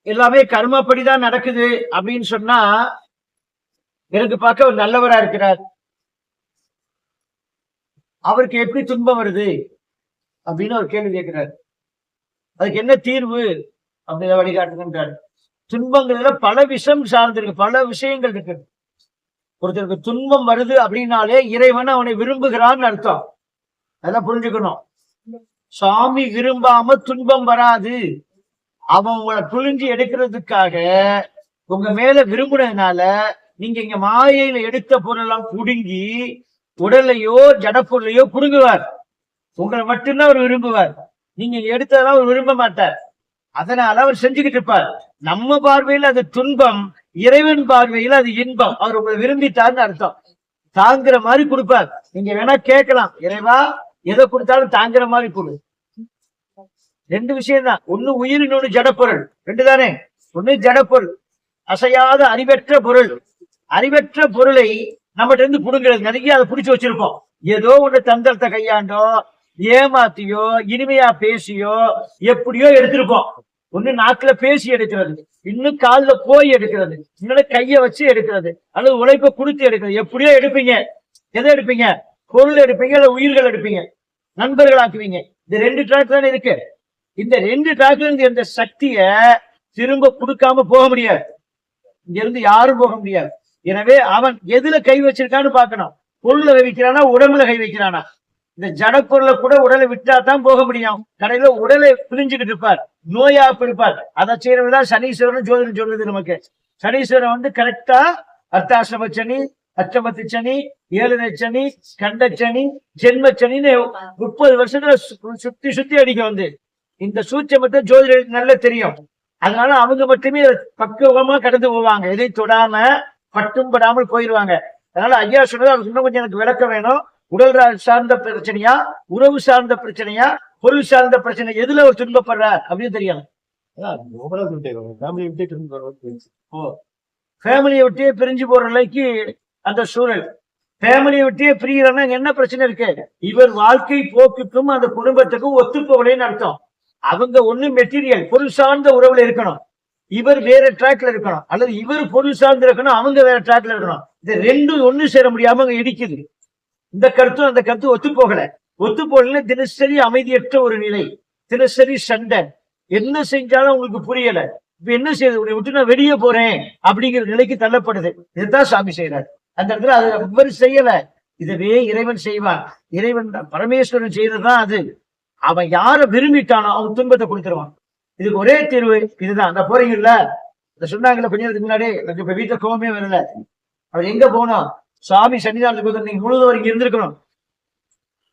எல்லாமே கர்மப்படிதான் நடக்குது அப்படின்னு சொன்னா எனக்கு பார்க்க ஒரு நல்லவரா இருக்கிறார், அவருக்கு எப்படி துன்பம் வருது அப்படின்னு ஒரு கேள்வி கேட்கிறார். அதுக்கு என்ன தீர்வு அப்படின்னு வழிகாட்டுகின்றார். துன்பங்கள்ல பல விஷம் சார்ந்திருக்கு, பல விஷயங்கள் இருக்கு. ஒருத்தருக்கு துன்பம் வருது அப்படின்னாலே இறைவன் அவனை விரும்புகிறான்னு அர்த்தம். அதெல்லாம் புரிஞ்சுக்கணும். சாமி விரும்பாம துன்பம் வராது, அவன் உங்களை புழிஞ்சு எடுக்கிறதுக்காக உங்க மேல விரும்புனதுனால நீங்க இங்க மாயையில எடுத்த பொருளெல்லாம் புடுங்கி உடலையோ ஜடப்பொருளையோ புடுங்குவார். உங்களை மட்டும்தான் அவர் விரும்புவார், நீங்க எடுத்ததெல்லாம் அவர் விரும்ப மாட்டார். அதனால அவர் செஞ்சுக்கிட்டு இருப்பார். நம்ம பார்வையில் அது துன்பம், இறைவன் பார்வையில் அது இன்பம். அவர் உங்களை விரும்பிட்டார்னு அர்த்தம். தாங்குற மாதிரி கொடுப்பார். நீங்க வேணா கேட்கலாம், இறைவா எதை கொடுத்தாலும் தாங்குற மாதிரி கொடு. ரெண்டு விஷயம் தான், ஒண்ணு உயிர், இன்னொன்னு ஜடப்பொருள். ரெண்டு தானே. ஒண்ணு ஜடப்பொருள், அசையாத அறிவற்ற பொருள். அறிவற்ற பொருளை நம்மகிட்ட இருந்து புடுங்கிறது. நிறைய அதை பிடிச்சு வச்சிருப்போம். ஏதோ ஒண்ணு தந்திரத்தை கையாண்டோ, ஏமாத்தியோ, இனிமையா பேசியோ, எப்படியோ எடுத்திருப்போம். ஒண்ணு நாக்குல பேசி எடுக்கிறது, இன்னும் காலில் போய் எடுக்கிறது, இன்னொன்னு கைய வச்சு எடுக்கிறது, அல்லது உழைப்ப கொடுத்து எடுக்கிறது. எப்படியோ எடுப்பீங்க. எதை எடுப்பீங்க? பொருள் எடுப்பீங்க, இல்ல உயிர்கள் எடுப்பீங்க, நண்பர்கள் ஆக்குவீங்க. இந்த ரெண்டு ட்ராக் தானே இருக்கு. இந்த ரெண்டு ட்ராக்ல இருந்து எந்த சக்திய திரும்ப கொடுக்காம போக முடியாது. இங்க இருந்து யாரும் போக முடியாது. எனவே அவன் எதுல கை வச்சிருக்கான்னு பாக்கணும். பொருளை கை வைக்கிறானா, உடம்புல கை வைக்கிறானா? இந்த ஜடப்பொருளை கூட உடலை விட்டா தான் போக முடியும். கடையில உடலை பிரிஞ்சுக்கிட்டு இருப்பார், நோயா இருப்பார். அதை செய்யறதுதான் சனீஸ்வரன் ஜோதிடம் சொல்லுது நமக்கு. சனீஸ்வரன் கரெக்டா அர்த்தாசிரம சனி, அஷ்டமத்து சனி, 7 சனி, கண்ட சனி, ஜென்ம சனின்னு 30 வருஷத்துல சுத்தி சுத்தி அடிக்க இந்த சூட்சமத்தை ஜோதிடருக்கு நல்லா தெரியும். அதனால அவங்க மட்டுமே பக்குவமா கடந்து போவாங்க. எதை தொடாம பட்டும் படாமல் போயிடுவாங்க. அதனால ஐயா சொன்னது அவருக்கு இன்னும் கொஞ்சம் எனக்கு விளக்க வேணும். உடல் சார்ந்த பிரச்சனையா, உறவு சார்ந்த பிரச்சனையா, பொருள் சார்ந்த பிரச்சனை, எதுல ஒரு துன்பப்படுற அப்படின்னு தெரியும். ஃபேமிலியை விட்டே பிரிஞ்சு போற நிலைக்கு அந்த சூழல். ஃபேமிலியை விட்டே பிரிகிறன்னா என்ன பிரச்சனை இருக்கு? இவர் வாழ்க்கை போக்குக்கும் அந்த குடும்பத்துக்கும் ஒத்துப்போகலைன்னு அர்த்தம். அவங்க ஒண்ணு மெட்டீரியல் பொருள் சார்ந்த உறவுல இருக்கணும், இவர் வேற ட்ராக்ல இருக்கணும், அல்லது இவர் பொருள் சார்ந்து இருக்கணும், அவங்க வேற ட்ராக்ல இருக்கணும். இது ரெண்டும் ஒண்ணு சேர முடியாம அங்க இடிக்குது. இந்த கருத்தும் அந்த கருத்து ஒத்து போகல. தினசரி அமைதியற்ற ஒரு நிலை, தினசரி சண்டை, என்ன செஞ்சாலும் உங்களுக்கு புரியல. இப்ப என்ன செய்யுது? உன்னை விட்டு நான் வெளியே போறேன் அப்படிங்கிற நிலைக்கு தள்ளப்படுது. இதுதான் சாமி செய்யறாரு. அந்த இடத்துல அது இவர் செய்யல, இதுவே இறைவன் செய்வான். இறைவன் பரமேஸ்வரன் செய்யறதுதான் அது. அவன் யார விரும்பிட்டானோ அவன் துன்பத்தை கொடுத்துருவான். இதுக்கு ஒரே தீர்வு இதுதான். அந்த போறீங்கல்ல, இந்த சொன்னாங்கல்ல கொஞ்ச நேரத்துக்கு முன்னாடி, எனக்கு இப்ப வீட்டுல கோவமே வரல. அவர் எங்க போனோம்? சுவாமி சன்னிதானத்துக்கு நீங்க முழுவதும் இங்க இருந்திருக்கணும்,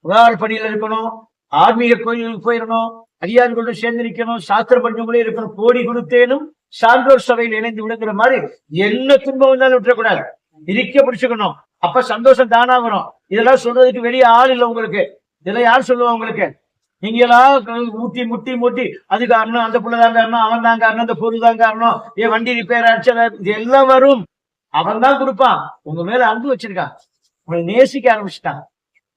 உதார பணியில இருக்கணும், ஆன்மீக கோயிலுக்கு போயிடணும், அதிகாரிகளோட சேர்ந்து நிற்கணும், சாஸ்திர பஞ்சங்களே இருக்கணும். கோடி கொடுத்தேனும் சான்றோர் சபையில் இணைந்து விடுங்கிற மாதிரி என்ன துன்பம் வந்தாலும் விட்டுறக்கூடாது, இருக்க பிடிச்சுக்கணும். அப்ப சந்தோஷம் தானா வரும். இதெல்லாம் சொல்றதுக்கு வெளியே ஆள் இல்லை உங்களுக்கு. இதெல்லாம் யார் சொல்லுவா உங்களுக்கு? நீங்களா முட்டி முட்டி முட்டி அது காரணம், அந்த புள்ளதான் காரணம், அவன் தான் காரணம், அந்த பொருள் தான் காரணம், ஏன் வண்டி ரிப்பேர் ஆச்சல, இது எல்லாம் வரும். அவன் தான் கொடுப்பான். உங்க மேல அன்பு வச்சிருக்கான், உங்களை நேசிக்க ஆரம்பிச்சுட்டான்.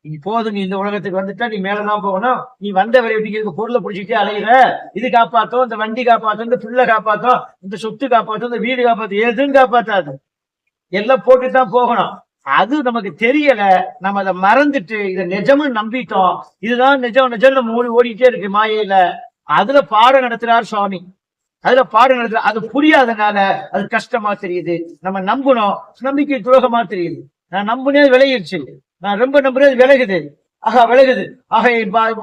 நீ போதும், நீ இந்த உலகத்துக்கு வந்துட்டா நீ மேலதான் போகணும், நீ வந்த வரைக்கும் பொருளை பிடிச்சிட்டே அலையிற, இது காப்பாத்தோம், இந்த வண்டி காப்பாத்தும், இந்த பிள்ளை காப்பாத்தும், இந்த சொத்து காப்பாத்தும், இந்த வீடு காப்பாத்தும், எதுவும் காப்பாத்தாது, எல்லாம் போட்டுதான் போகணும். அது நமக்கு தெரியல, நம்ம அதை மறந்துட்டு இதை நிஜம்னு நம்பிட்டோம். இதுதான் நிஜம் நிஜம் நம்ம ஓடிட்டே இருக்கு மாயையில. அதுல பாடம் நடத்துறாரு சுவாமி, அதுல பாடம் நடத்துற. அது புரியாதனால அது கஷ்டமா தெரியுது. நம்ம நம்பணும், நம்பிக்கை துரோகமா தெரியுது. நான் நம்பினே விலகிடுச்சு, நான் ரொம்ப நம்புறது விலகுது, விலகுது,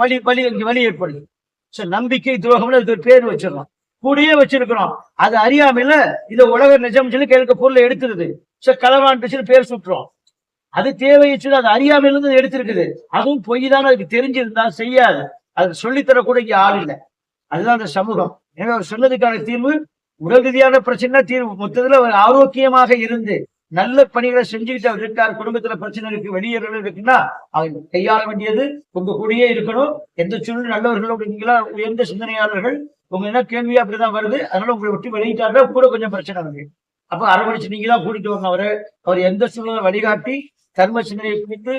வலி வலி வலி ஏற்படுது. நம்பிக்கை துரோகம்னு அதுக்கு ஒரு பேர் வச்சிடறோம், கூடயே வச்சிருக்கிறோம். அது அறியாமையில இதை உலக நிஜம் சொல்லி கேட்க பொருளை எடுத்துருது. களவாண்டு பேர் சுட்டுறோம். அது தேவைச்சு, அது அறியாமையில இருந்து எடுத்திருக்குது. அதுவும் பொய் தான், அதுக்கு தெரிஞ்சிருந்தா செய்யாது. அது சொல்லித்தரக்கூட இங்க ஆள் இல்லை. அதுதான் அந்த சமூகம். எனவே அவர் சொன்னதுக்கான தீர்வு உடல் ரீதியான பிரச்சனை தீர்வு. மொத்தத்துல அவர் ஆரோக்கியமாக இருந்து நல்ல பணிகளை செஞ்சுக்கிட்டு அவர் இருக்கார். குடும்பத்துல பிரச்சனை இருக்கு, வெளியேறணும் இருக்குன்னா அவங்க கையாள வேண்டியது உங்க கூடயே இருக்கணும். எந்த சூழ்நிலை நல்லவர்களோட நீங்களா உயர்ந்த சிந்தனையாளர்கள், உங்க என்ன கேள்வியா அப்படிதான் வருது. அதனால உங்களை விட்டு வெளியிட்டாருன்னா கூட கொஞ்சம் பிரச்சனை வருது. அப்ப அரவணைச்சு நீங்க தான் கூட்டிட்டு வரணும். அவர் எந்த சூழ்நிலை வழிகாட்டி தர்ம சிந்தனையை குறித்து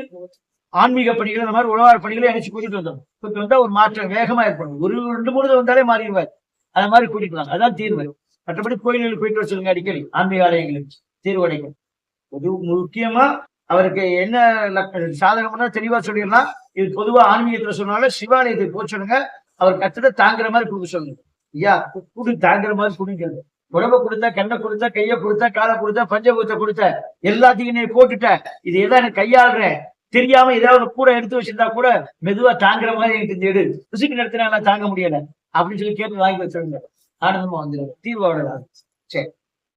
ஆன்மீக பணிகள், இந்த மாதிரி உழவார பணிகளை அணைச்சு கூட்டிட்டு வந்தோம். வந்தா ஒரு மாற்றம் வேகமா ஏற்படும். ஒரு 2-3 வந்தாலே மாறிடுவார். அது மாதிரி கூட்டிக்கலாம். அதான் தீர்வு. மற்றபடி கோயில்களுக்கு போயிட்டு வர சொல்லுங்க அடிக்கடி, ஆன்மீக ஆலயங்களுக்கு தீர்வு அடைக்கும். இது முக்கியமா அவருக்கு என்ன சாதகம்னா தெளிவா சொல்லிடலாம். இது பொதுவா ஆன்மீகத்துல சொன்னாலும் சிவாலயத்துக்கு போக சொல்லுங்க. அவர் கட்டத்தை தாங்குற மாதிரி கொடுக்க சொல்லுங்க. ஐயா குடு தாங்குற மாதிரி குடிக்கிறது. உடம்ப கொடுத்தா, கண்ணை கொடுத்தா, கையை கொடுத்தா, காலை கொடுத்தா, பஞ்சபூத்தை கொடுத்த, எல்லாத்தையும் நீ போட்டுட்ட, இது எல்லாம் எனக்கு கையாளுறேன் தெரியாம ஏதாவது கூட எடுத்து வச்சிருந்தா கூட மெதுவா தாங்குற மாதிரி எனக்கு இந்த எடு பிசுக்கு நடத்தினா தாங்க முடியல அப்படின்னு சொல்லி கேட்டு வாங்கி வச்சிருங்க. ஆனந்தமா வந்துடும். தீர்வு அவ்வளவுதான். சரி.